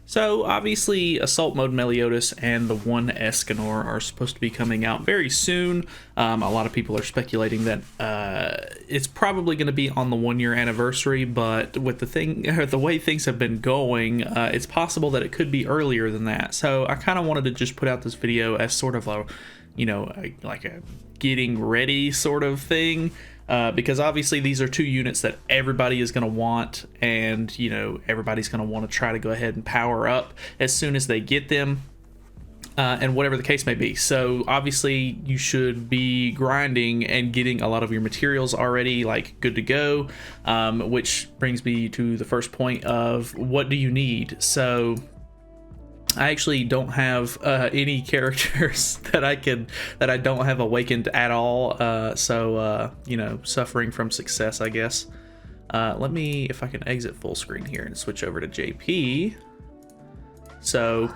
So obviously Assault Mode Meliodas and the one Escanor are supposed to be coming out very soon. A lot of people are speculating that it's probably going to be on the 1 year anniversary, but with the way things have been going, it's possible that it could be earlier than that. So I kind of wanted to just put out this video as sort of a, like a getting ready sort of thing. Because obviously these are two units that everybody is going to want, and everybody's going to want to try to go ahead and power up as soon as they get them, and whatever the case may be. So obviously you should be grinding and getting a lot of your materials already like good to go, which brings me to the first point of what do you need. So I actually don't have any characters that I don't have awakened at all. Suffering from success, I guess. Let me, if I can exit full screen here and switch over to JP. So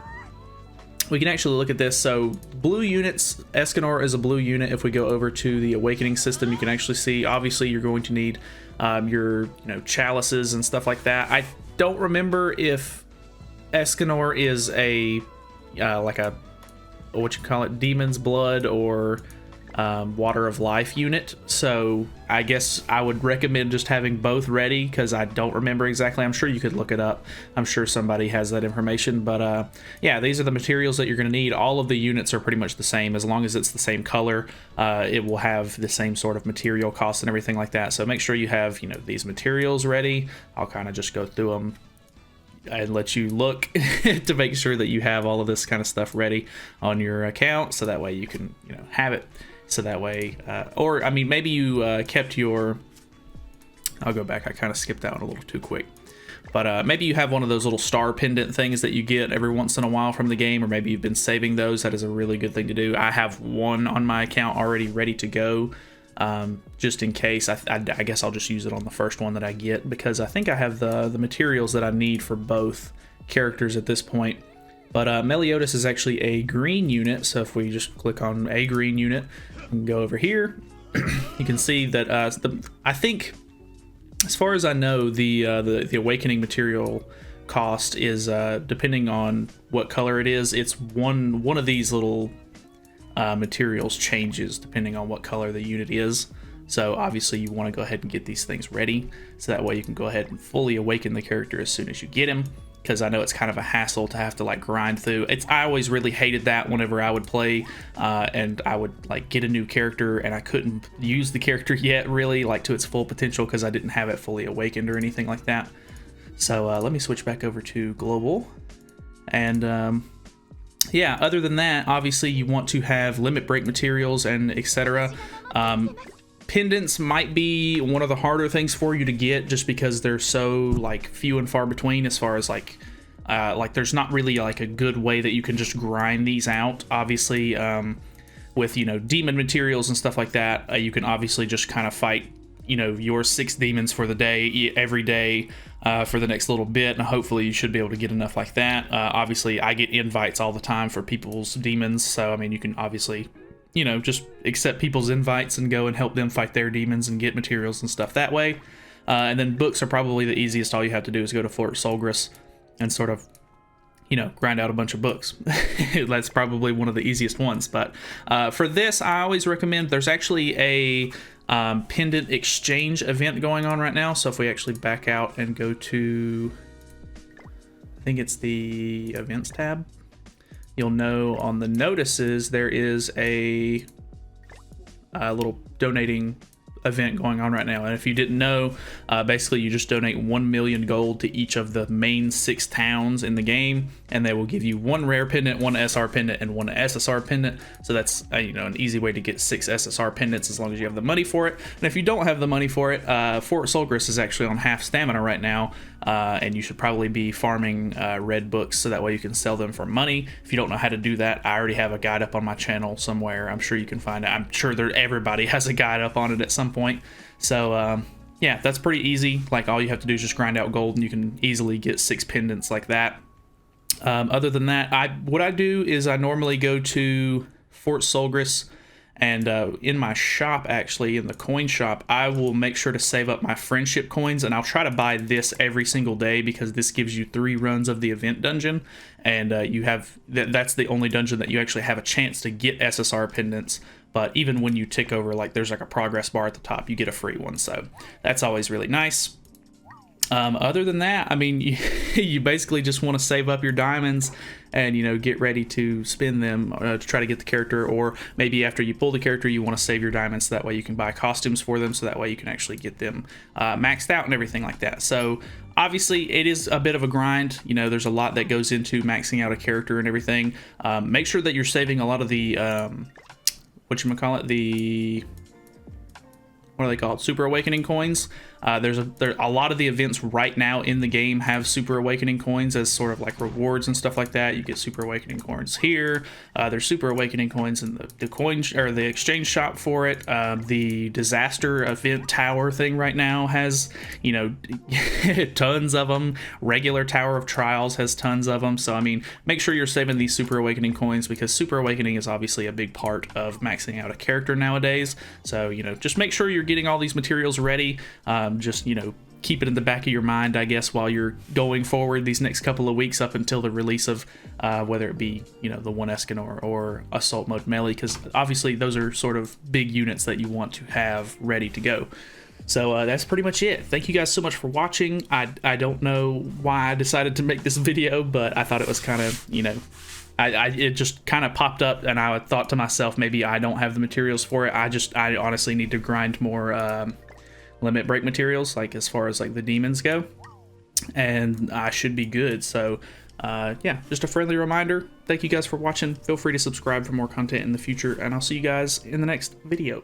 we can actually look at this. So blue units, Escanor is a blue unit. If we go over to the awakening system, you can actually see, obviously you're going to need your chalices and stuff like that. I don't remember if Escanor is a like a demon's blood or water of life unit, so I guess I would recommend just having both ready, because I don't remember exactly. I'm sure you could look it up. I'm sure somebody has that information, but yeah, these are the materials that you're going to need. All of the units are pretty much the same. As long as it's the same color, it will have the same sort of material costs and everything like that. So make sure you have these materials ready. I'll kind of just go through them and let you look to make sure that you have all of this kind of stuff ready on your account, so that way you can have it. So that way, or I mean, maybe you kept your, I'll go back, I kind of skipped that one a little too quick, but maybe you have one of those little star pendant things that you get every once in a while from the game, or maybe you've been saving those. That is a really good thing to do. I have one on my account already ready to go, just in case. I guess I'll just use it on the first one that I get, because I think I have the materials that I need for both characters at this point. But Meliodas is actually a green unit, so if we just click on a green unit and go over here, you can see that I think, as far as I know, the awakening material cost is depending on what color it is. It's one of these little materials changes depending on what color the unit is. So obviously you want to go ahead and get these things ready, so that way you can go ahead and fully awaken the character as soon as you get him, because I know it's kind of a hassle to have to like grind through. I always really hated that whenever I would play and I would like get a new character and I couldn't use the character yet really like to its full potential because I didn't have it fully awakened or anything like that. So let me switch back over to global, and yeah, other than that, obviously you want to have limit break materials and etc. Pendants might be one of the harder things for you to get, just because they're so like few and far between, as far as like there's not really like a good way that you can just grind these out. Obviously, with demon materials and stuff like that, you can obviously just kind of fight your 6 demons for the day every day for the next little bit, and hopefully you should be able to get enough like that. Obviously I get invites all the time for people's demons, so I mean, you can obviously just accept people's invites and go and help them fight their demons and get materials and stuff that way. And then books are probably the easiest. All you have to do is go to Fort Solgris and sort of grind out a bunch of books. That's probably one of the easiest ones. But for this, I always recommend, there's actually a pendant exchange event going on right now. So if we actually back out and go to, I think it's the events tab, you'll know on the notices there is a little donating event going on right now. And if you didn't know, basically you just donate 1 million gold to each of the main 6 towns in the game, and they will give you 1 rare pendant, 1 SR pendant, and 1 SSR pendant. So that's an easy way to get 6 SSR pendants as long as you have the money for it. And if you don't have the money for it, Fort Solgris is actually on half stamina right now, and you should probably be farming red books, so that way you can sell them for money. If you don't know how to do that, I already have a guide up on my channel somewhere. I'm sure you can find it. I'm sure everybody has a guide up on it at some point. So yeah, that's pretty easy. Like, all you have to do is just grind out gold and you can easily get 6 pendants like that. Other than that, what I do is I normally go to Fort Solgris And in my shop, actually, in the coin shop, I will make sure to save up my friendship coins, and I'll try to buy this every single day because this gives you 3 runs of the event dungeon, and you have that's the only dungeon that you actually have a chance to get SSR pendants. But even when you tick over, like, there's like a progress bar at the top, you get a free one, so that's always really nice. Other than that, I mean, you basically just want to save up your diamonds and, you know, get ready to spend them to try to get the character, or maybe after you pull the character, you want to save your diamonds so that way you can buy costumes for them, so that way you can actually get them maxed out and everything like that. So obviously it is a bit of a grind. You know, there's a lot that goes into maxing out a character and everything. Make sure that you're saving a lot of the, the, what are they called? Super Awakening coins. There's a lot of the events right now in the game have Super Awakening coins as sort of like rewards and stuff like that. You get Super Awakening coins here. There's Super Awakening coins in the coin or the exchange shop for it. The disaster event tower thing right now has, you know, tons of them. Regular Tower of Trials has tons of them. So I mean, make sure you're saving these Super Awakening coins, because Super Awakening is obviously a big part of maxing out a character nowadays. So, you know, just make sure you're getting all these materials ready. Just, you know, keep it in the back of your mind, I guess, while you're going forward these next couple of weeks up until the release of whether it be, you know, the 1 Escanor or Assault Mode Meli, because obviously those are sort of big units that you want to have ready to go. So that's pretty much it. Thank you guys so much for watching. I don't know why I decided to make this video, but I thought it was kind of, you know, it just kind of popped up, and I thought to myself, maybe I don't have the materials for it. I honestly need to grind more limit break materials, like as far as like the demons go, and I should be good. So yeah, just a friendly reminder. Thank you guys for watching. Feel free to subscribe for more content in the future, and I'll see you guys in the next video.